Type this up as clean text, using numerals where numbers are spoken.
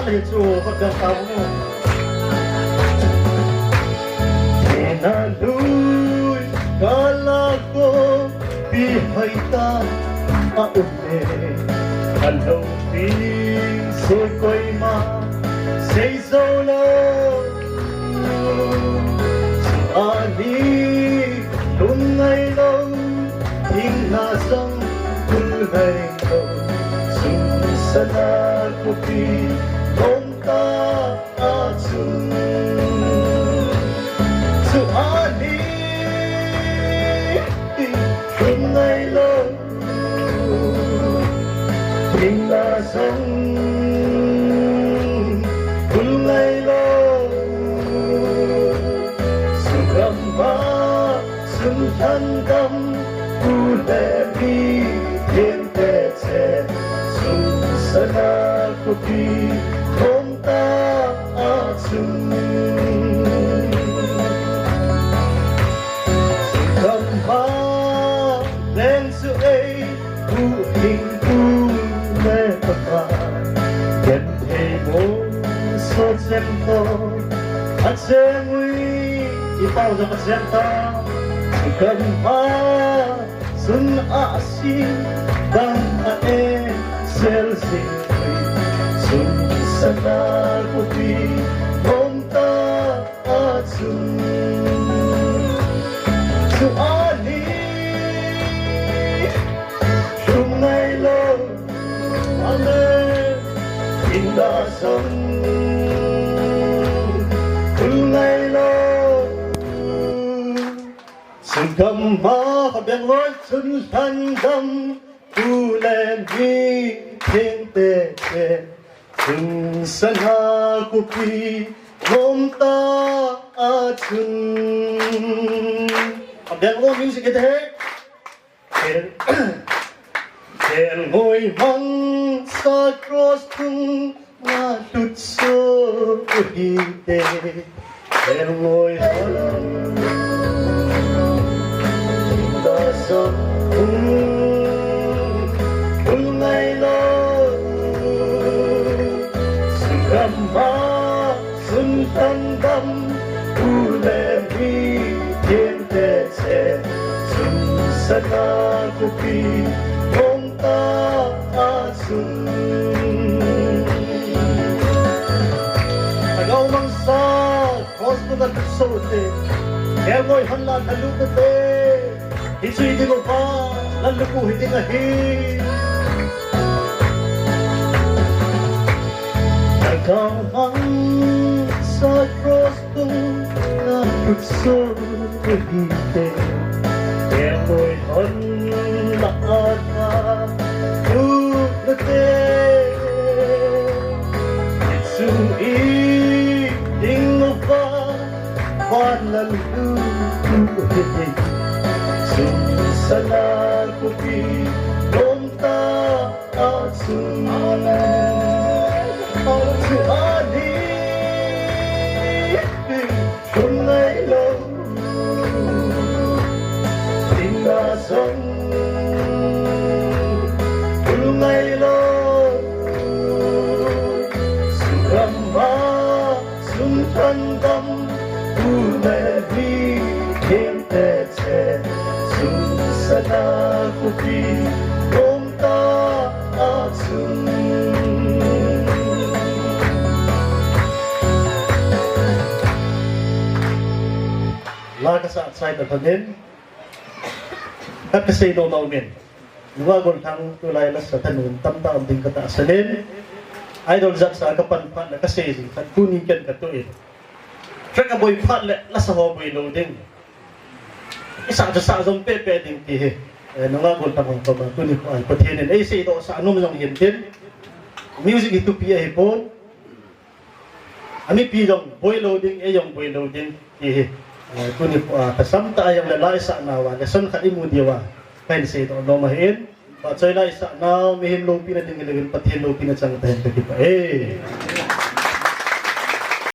lại chú có được không na lui kala ko bihay ta aune hello pin se koi ma say solo ani lungai lo ting na sang kulai lo sana ko pi long ta achun ani lungai lo ting na sang kulai lo sugamba sun than dam ule bi thiên te che sun sana ko pi long ta achun lên sự ấy u hình u mê tập hòa nhận thề bố số xem to ăn xem nguy đi bao giờ mà xem ta chỉ cần ba xuân á xin đang e sel sinh xuân sana của ti hôm ta á xuân su ani sungai lo ane indah sông sungai lo sugam ma habang loi sun san dam tu len bi thiên te che sun sana ku pi nom ta a chun habang lo music thế Hẹn ngồi mong xa cross tung nga tụt sơ hi tê Hẹn ngồi hân ta sơ tung ngày lo sự gầm ma xuân thân đâm u lệ vi thiên tê xe xuân sana ku pi Agaw mang sa cross ko na sote kaya mo'y hanlan halutate ito'y di mo pa lalukuhin di ngahin Agaw mang sa cross ko na sote kaya mo'y hanlan lalu sana ku pi nom ta asun su ani sungai lo tingna sông sungai lo sugamba sun than dam Ule vi thiên te che sun sana ku pi nom ta achun la ka sa sai ta thanin ka sei no no men nuwa gon thang tu lai la sa thanun tam ta ding ka ta sanin idol zat sa ka pan phan la ka sei ji khan ku ni ken ka to e Trek a boy pat le la sa ho boy lo ding. Isa sa sa zong pe pe ding ti he. No nga gol tamang pa ba kuni ko al pathen ai sei do sa anom jong yen tin. Music itu pi he pon. Ami pi jong boy lo ding e jong boy lo ding ti he. Kuni ko kasam ta yang le lai sa na wa le son kha imu diwa. Kain sei do no ma hen. Pa choi lai sa na mi hin lo pi na ding le pathen lo pi na chang ta hen ka ki pa.